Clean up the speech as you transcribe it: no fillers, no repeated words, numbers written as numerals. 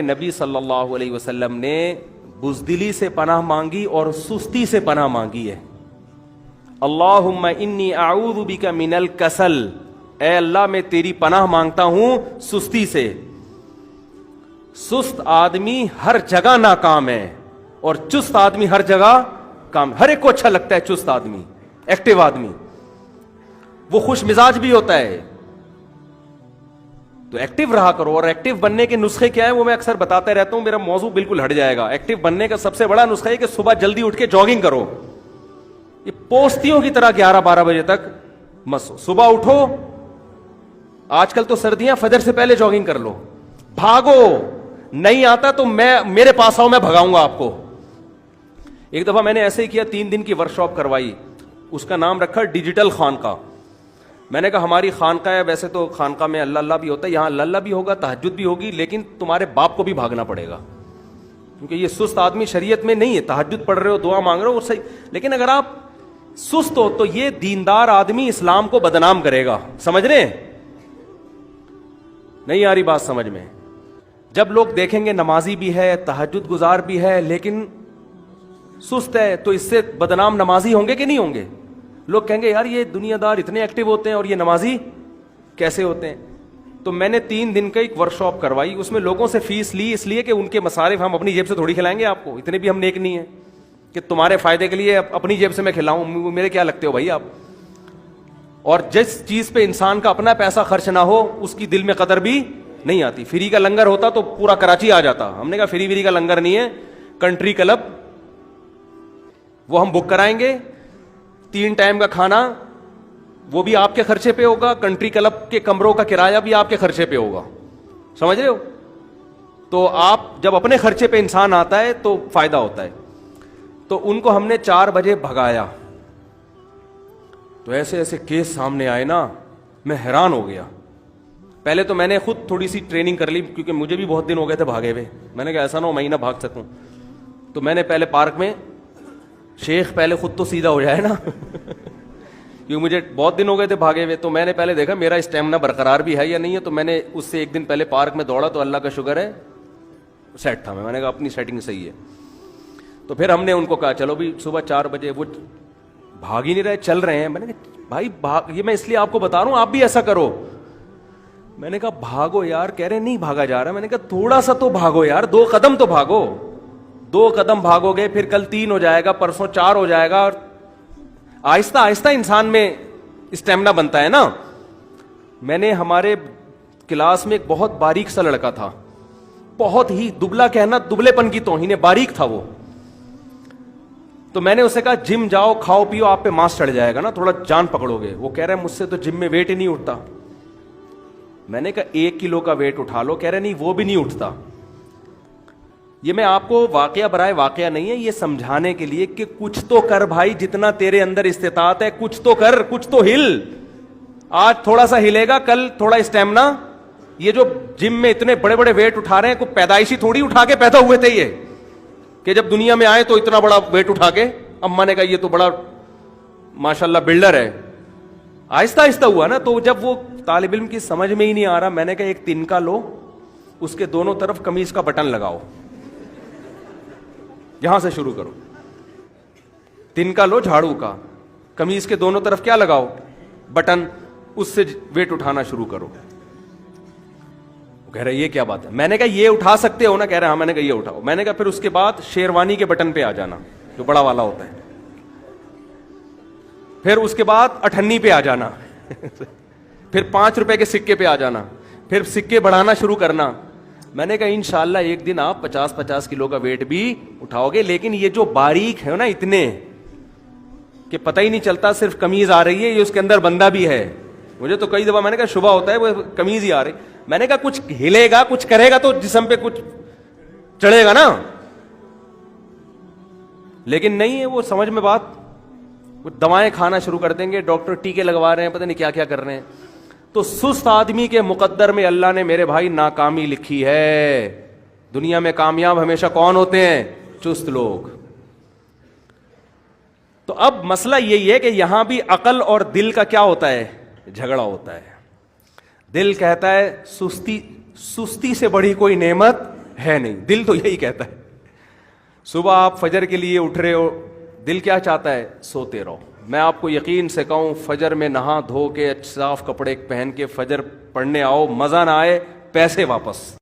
نبی صلی اللہ علیہ وسلم نے بزدلی سے پناہ مانگی اور سستی سے پناہ مانگی ہے. اللہم انی اعوذ بک من الکسل، اے اللہ میں تیری پناہ مانگتا ہوں سستی سے. سست آدمی ہر جگہ ناکام ہے اور چست آدمی ہر جگہ کام. ہر ایک کو اچھا لگتا ہے چست آدمی، ایکٹیو آدمی، وہ خوش مزاج بھی ہوتا ہے. تو ایکٹیو رہا کرو. اور ایکٹیو بننے کے نسخے کیا ہیں وہ میں اکثر بتاتا رہتا ہوں، میرا موضوع بالکل ہٹ جائے گا. ایکٹیو بننے کا سب سے بڑا نسخہ ہے کہ صبح جلدی اٹھ کے جاگنگ کرو. یہ پوستیوں کی طرح 11-12 بجے تک صبح اٹھو. آج کل تو سردیاں، فجر سے پہلے جاگنگ کر لو، بھاگو. نہیں آتا تو میرے پاس آؤ، میں بھگاؤں گا آپ کو. ایک دفعہ میں نے ایسے ہی کیا، 3 دن کی ورکشاپ کروائی. اس کا نام رکھا ڈیجیٹل خانقاہ. میں نے کہا ہماری خانقاہ ہے، ویسے تو خانقاہ میں اللہ اللہ بھی ہوتا ہے، یہاں اللہ اللہ بھی ہوگا، تہجد بھی ہوگی، لیکن تمہارے باپ کو بھی بھاگنا پڑے گا، کیونکہ یہ سست آدمی شریعت میں نہیں ہے. تہجد پڑھ رہے ہو، دعا مانگ رہے ہو، وہ صحیح، لیکن اگر آپ سست ہو تو یہ دیندار آدمی اسلام کو بدنام کرے گا. سمجھ رہے ہیں؟ نہیں آ رہی بات سمجھ میں؟ جب لوگ دیکھیں گے نمازی بھی ہے، تہجد گزار بھی ہے، لیکن سست ہے، تو اس سے بدنام نمازی ہوں گے کہ نہیں ہوں گے؟ لوگ کہیں گے یار یہ دنیا دار اتنے ایکٹیو ہوتے ہیں اور یہ نمازی کیسے ہوتے ہیں؟ تو میں نے 3 دن کا ایک ورکشاپ کروائی. اس میں لوگوں سے فیس لی، اس لیے کہ ان کے مصارف ہم اپنی جیب سے تھوڑی کھلائیں گے آپ کو. اتنے بھی ہم نیک نہیں ہیں کہ تمہارے فائدے کے لیے اپنی جیب سے میں کھلاؤں. میرے کیا لگتے ہو بھائی آپ؟ اور جس چیز پہ انسان کا اپنا پیسہ خرچ نہ ہو اس کی دل میں قدر بھی نہیں آتی. فری کا لنگر ہوتا تو پورا کراچی آ جاتا. ہم نے کہا فری کا لنگر نہیں ہے، کنٹری کلب وہ ہم بک کرائیں گے. 3 ٹائم کا کھانا وہ بھی آپ کے خرچے پہ ہوگا، کنٹری کلب کے کمروں کا کرایہ بھی آپ کے خرچے پہ ہوگا. سمجھ رہے ہو؟ تو آپ جب اپنے خرچے پہ انسان آتا ہے تو فائدہ ہوتا ہے. تو ان کو ہم نے 4 بجے بھگایا تو ایسے ایسے کیس سامنے آئے نا، میں حیران ہو گیا. پہلے تو میں نے خود تھوڑی سی ٹریننگ کر لی، کیونکہ مجھے بھی بہت دن ہو گئے تھے بھاگے ہوئے. میں نے کہا ایسا نہ ہو میں نہ بھاگ سکوں. تو میں نے پہلے پارک میں، شیخ پہلے خود تو سیدھا ہو جائے نا کیونکہ مجھے بہت دن ہو گئے تھے بھاگے ہوئے. تو میں نے پہلے دیکھا میرا اسٹیمنا برقرار بھی ہے یا نہیں ہے. تو میں نے اس سے 1 دن پہلے پارک میں دوڑا تو اللہ کا شکر ہے سیٹ تھا. میں نے کہا اپنی سیٹنگ صحیح ہے. تو پھر ہم نے ان کو کہا چلو بھی صبح 4 بجے. وہ بھاگ ہی نہیں رہے، چل رہے ہیں. میں نے کہا بھائی یہ میں اس لیے آپ کو بتا رہا ہوں آپ بھی ایسا کرو. میں نے کہا بھاگو یار. کہہ رہے نہیں بھاگا جا رہا. میں نے کہا تھوڑا سا تو بھاگو یار، 2 قدم تو بھاگو. 2 قدم بھاگو گے، پھر کل 3 ہو جائے گا، پرسوں 4 ہو جائے گا، اور آہستہ آہستہ انسان میں اسٹیمنا بنتا ہے نا. میں نے ہمارے کلاس میں ایک بہت باریک سا لڑکا تھا، بہت ہی دبلا، کہنا دبلے پن کی توہین ہے، باریک تھا وہ. تو میں نے اسے کہا جم جاؤ، کھاؤ پیو، آپ پہ ماس چڑھ جائے گا نا، تھوڑا جان پکڑو گے. وہ کہہ رہا ہے مجھ سے تو جم میں ویٹ ہی نہیں اٹھتا. میں نے کہا 1 کلو کا ویٹ اٹھا لو. کہہ رہے نہیں وہ بھی نہیں اٹھتا. یہ میں آپ کو واقعہ برائے واقعہ نہیں ہے، یہ سمجھانے کے لیے کہ کچھ تو کر بھائی، جتنا تیرے اندر استطاعت ہے کچھ تو کر، کچھ تو ہل. آج تھوڑا سا ہلے گا، کل تھوڑا اسٹیمنا. یہ جو جم میں اتنے بڑے بڑے ویٹ اٹھا رہے ہیں، کوئی پیدائشی تھوڑی اٹھا کے پیدا ہوئے تھے یہ کہ جب دنیا میں آئے تو اتنا بڑا ویٹ اٹھا کے اما نے کہا یہ تو بڑا ماشاءاللہ بلڈر ہے. آہستہ آہستہ ہوا نا. تو جب وہ طالب علم کی سمجھ میں ہی نہیں آ رہا، میں نے کہا ایک تنکا لو، اس کے دونوں طرف قمیض کا بٹن لگاؤ، یہاں سے شروع کرو. تنکا لو جھاڑو کا، قمیض کے دونوں طرف کیا لگاؤ؟ بٹن. اس سے ویٹ اٹھانا شروع کرو. کہہ رہے یہ کیا بات ہے؟ میں نے کہا یہ اٹھا سکتے ہو نا؟ کہہ رہے ہاں. میں نے کہا یہ اٹھاؤ. میں نے کہا پھر اس کے بعد شیروانی کے بٹن پہ آ جانا جو بڑا والا ہوتا ہے. پھر اس کے بعد 98 پہ آ جانا پھر 5 روپے کے سکے پہ آ جانا. پھر سکے بڑھانا شروع کرنا. میں نے کہا انشاءاللہ ایک دن آپ 50 کلو کا ویٹ بھی اٹھاؤ گے. لیکن یہ جو باریک ہے نا اتنے کہ پتہ ہی نہیں چلتا صرف قمیض آ رہی ہے، یہ اس کے اندر بندہ بھی ہے. مجھے تو کئی دفعہ میں نے کہا شبہ ہوتا ہے وہ قمیض ہی آ رہی. میں نے کہا کچھ ہلے گا، کچھ کرے گا تو جسم پہ کچھ چڑھے گا نا. لیکن نہیں ہے وہ سمجھ میں بات. وہ دوائیں کھانا شروع کر دیں گے، ڈاکٹر ٹیکے لگوا رہے ہیں، پتہ نہیں کیا کیا کر رہے ہیں. تو سست آدمی کے مقدر میں اللہ نے میرے بھائی ناکامی لکھی ہے. دنیا میں کامیاب ہمیشہ کون ہوتے ہیں؟ چست لوگ. تو اب مسئلہ یہی ہے کہ یہاں بھی عقل اور دل کا کیا ہوتا ہے؟ جھگڑا ہوتا ہے. دل کہتا ہے سستی سے بڑی کوئی نعمت ہے نہیں. دل تو یہی کہتا ہے. صبح آپ فجر کے لیے اٹھ رہے ہو, دل کیا چاہتا ہے؟ سوتے رہو. میں آپ کو یقین سے کہوں, فجر میں نہا دھو کے صاف کپڑے پہن کے فجر پڑھنے آؤ, مزہ نہ آئے پیسے واپس.